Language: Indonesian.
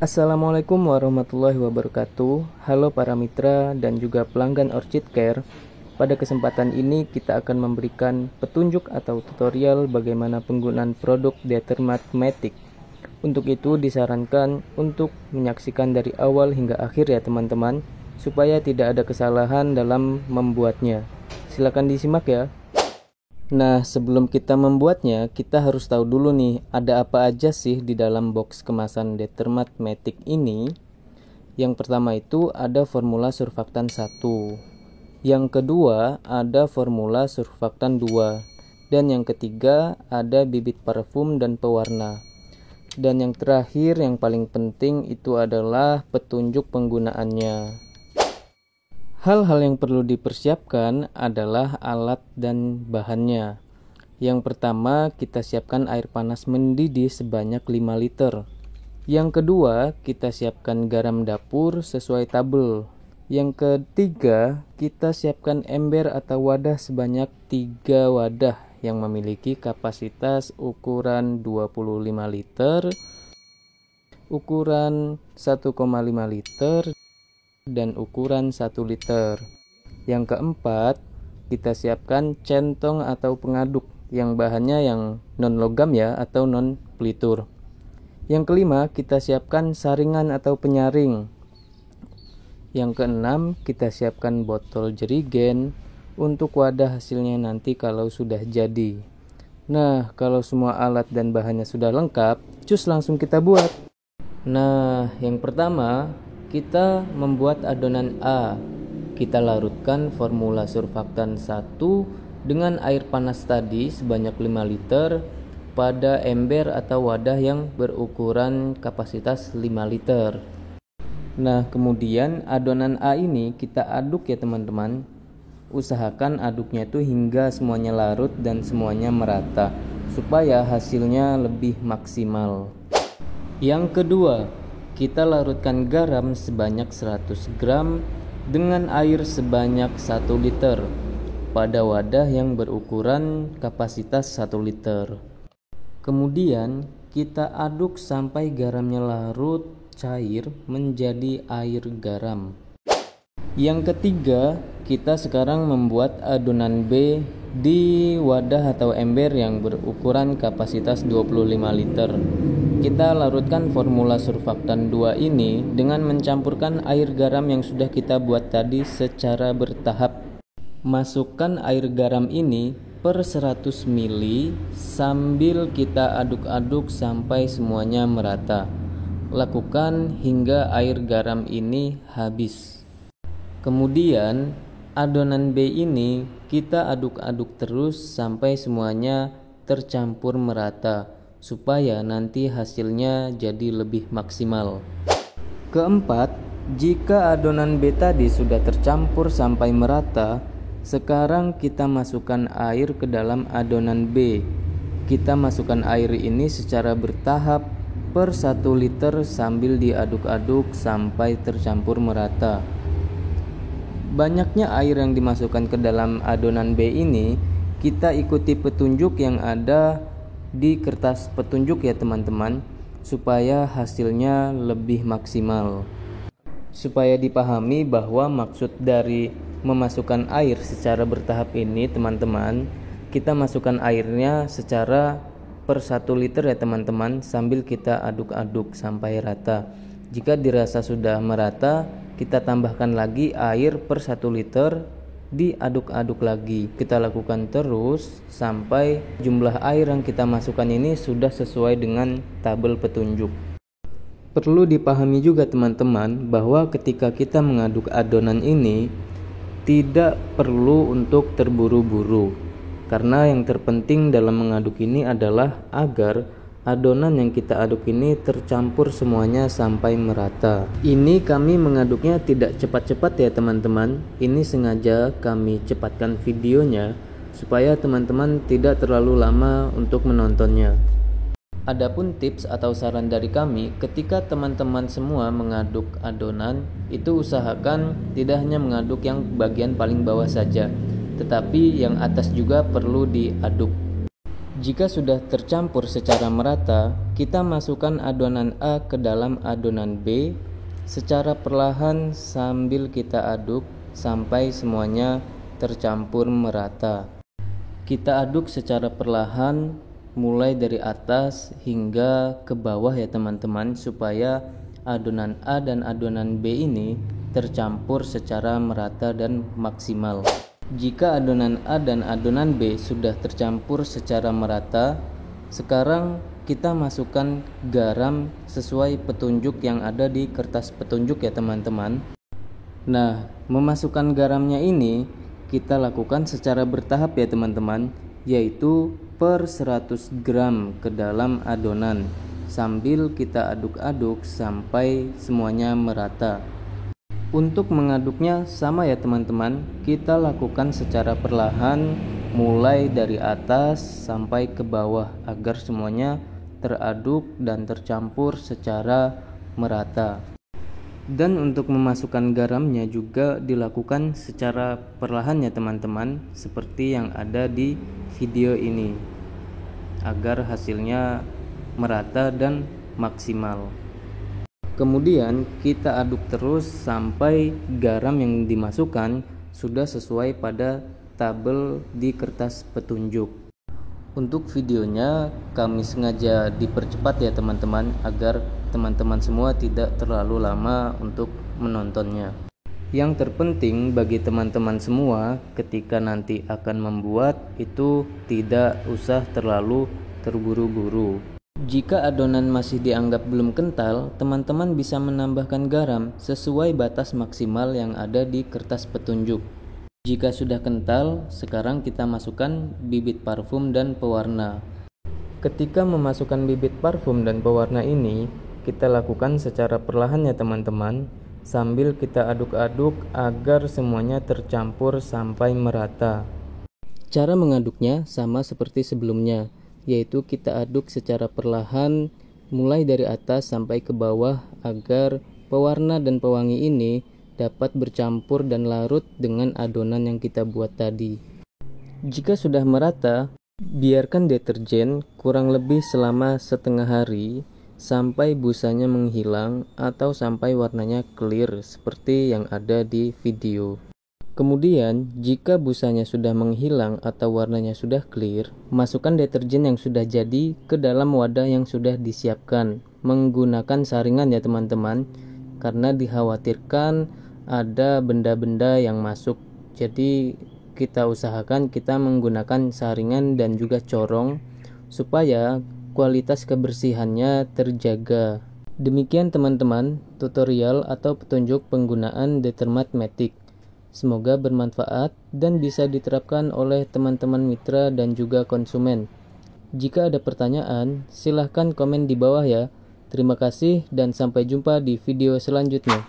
Assalamualaikum warahmatullahi wabarakatuh. Halo para mitra dan juga pelanggan Orchid Care. Pada kesempatan ini kita akan memberikan petunjuk atau tutorial bagaimana penggunaan produk Determat Matic. Untuk itu disarankan untuk menyaksikan dari awal hingga akhir ya teman-teman, supaya tidak ada kesalahan dalam membuatnya. Silakan disimak ya. Nah, sebelum kita membuatnya, kita harus tahu dulu nih, ada apa aja sih di dalam box kemasan Determat Matic ini. Yang pertama itu ada formula surfaktan 1. Yang kedua ada formula surfaktan 2. Dan yang ketiga ada bibit parfum dan pewarna. Dan yang terakhir yang paling penting itu adalah petunjuk penggunaannya. Hal-hal yang perlu dipersiapkan adalah alat dan bahannya. Yang pertama, kita siapkan air panas mendidih sebanyak 5 liter. Yang kedua, kita siapkan garam dapur sesuai tabel. Yang ketiga, kita siapkan ember atau wadah sebanyak 3 wadah yang memiliki kapasitas ukuran 25 liter, ukuran 1,5 liter, dan ukuran 1 liter. Yang keempat, kita siapkan centong atau pengaduk yang bahannya yang non logam ya atau non pelitur. Yang kelima, kita siapkan saringan atau penyaring. Yang keenam, kita siapkan botol jerigen untuk wadah hasilnya nanti kalau sudah jadi. Nah, kalau semua alat dan bahannya sudah lengkap, cus langsung kita buat. Nah, yang pertama kita membuat adonan A. Kita larutkan formula surfaktan 1 dengan air panas tadi sebanyak 5 liter pada ember atau wadah yang berukuran kapasitas 5 liter. Nah, kemudian adonan A ini kita aduk ya teman-teman. Usahakan aduknya itu hingga semuanya larut dan semuanya merata supaya hasilnya lebih maksimal. Yang kedua, kita larutkan garam sebanyak 100 gram dengan air sebanyak 1 liter pada wadah yang berukuran kapasitas 1 liter. Kemudian kita aduk sampai garamnya larut cair menjadi air garam. Yang ketiga, kita sekarang membuat adonan B di wadah atau ember yang berukuran kapasitas 25 liter. Kita larutkan formula surfaktan 2 ini dengan mencampurkan air garam yang sudah kita buat tadi secara bertahap. Masukkan air garam ini per 100 ml sambil kita aduk-aduk sampai semuanya merata. Lakukan hingga air garam ini habis. Kemudian adonan B ini kita aduk-aduk terus sampai semuanya tercampur merata, supaya nanti hasilnya jadi lebih maksimal. Keempat, jika adonan B tadi sudah tercampur sampai merata, sekarang kita masukkan air ke dalam adonan B. Kita masukkan air ini secara bertahap per 1 liter sambil diaduk-aduk sampai tercampur merata. Banyaknya air yang dimasukkan ke dalam adonan B ini, kita ikuti petunjuk yang ada di kertas petunjuk ya teman-teman, supaya hasilnya lebih maksimal. Supaya dipahami bahwa maksud dari memasukkan air secara bertahap ini teman-teman, kita masukkan airnya secara per 1 liter ya teman-teman, sambil kita aduk-aduk sampai rata. Jika dirasa sudah merata, kita tambahkan lagi air per 1 liter, diaduk-aduk lagi. Kita lakukan terus sampai jumlah air yang kita masukkan ini sudah sesuai dengan tabel petunjuk. Perlu dipahami juga teman-teman bahwa ketika kita mengaduk adonan ini tidak perlu untuk terburu-buru, karena yang terpenting dalam mengaduk ini adalah agar adonan yang kita aduk ini tercampur semuanya sampai merata. Ini kami mengaduknya tidak cepat-cepat ya teman-teman. Ini sengaja kami cepatkan videonya supaya teman-teman tidak terlalu lama untuk menontonnya. Adapun tips atau saran dari kami, ketika teman-teman semua mengaduk adonan, itu usahakan tidak hanya mengaduk yang bagian paling bawah saja, tetapi yang atas juga perlu diaduk. Jika sudah tercampur secara merata, kita masukkan adonan A ke dalam adonan B secara perlahan sambil kita aduk sampai semuanya tercampur merata. Kita aduk secara perlahan mulai dari atas hingga ke bawah ya teman-teman, supaya adonan A dan adonan B ini tercampur secara merata dan maksimal. Jika adonan A dan adonan B sudah tercampur secara merata, sekarang kita masukkan garam sesuai petunjuk yang ada di kertas petunjuk ya teman-teman. Nah, memasukkan garamnya ini kita lakukan secara bertahap ya teman-teman, yaitu per 100 gram ke dalam adonan sambil kita aduk-aduk sampai semuanya merata. Untuk mengaduknya sama ya teman-teman, kita lakukan secara perlahan mulai dari atas sampai ke bawah agar semuanya teraduk dan tercampur secara merata. Dan untuk memasukkan garamnya juga dilakukan secara perlahan ya teman-teman, seperti yang ada di video ini, agar hasilnya merata dan maksimal. Kemudian kita aduk terus sampai garam yang dimasukkan sudah sesuai pada tabel di kertas petunjuk. Untuk videonya kami sengaja dipercepat ya teman-teman, agar teman-teman semua tidak terlalu lama untuk menontonnya. Yang terpenting bagi teman-teman semua ketika nanti akan membuat itu tidak usah terlalu terburu-buru. Jika adonan masih dianggap belum kental, teman-teman bisa menambahkan garam sesuai batas maksimal yang ada di kertas petunjuk. Jika sudah kental, sekarang kita masukkan bibit parfum dan pewarna. Ketika memasukkan bibit parfum dan pewarna ini, kita lakukan secara perlahan ya teman-teman, sambil kita aduk-aduk agar semuanya tercampur sampai merata. Cara mengaduknya sama seperti sebelumnya, yaitu kita aduk secara perlahan mulai dari atas sampai ke bawah agar pewarna dan pewangi ini dapat bercampur dan larut dengan adonan yang kita buat tadi. Jika sudah merata, biarkan deterjen kurang lebih selama setengah hari sampai busanya menghilang atau sampai warnanya clear seperti yang ada di video. Kemudian, jika busanya sudah menghilang atau warnanya sudah clear, masukkan deterjen yang sudah jadi ke dalam wadah yang sudah disiapkan menggunakan saringan ya teman-teman, karena dikhawatirkan ada benda-benda yang masuk. Jadi kita usahakan kita menggunakan saringan dan juga corong supaya kualitas kebersihannya terjaga. Demikian teman-teman tutorial atau petunjuk penggunaan Determate Matic. Semoga bermanfaat dan bisa diterapkan oleh teman-teman mitra dan juga konsumen. Jika ada pertanyaan, silahkan komen di bawah ya. Terima kasih dan sampai jumpa di video selanjutnya.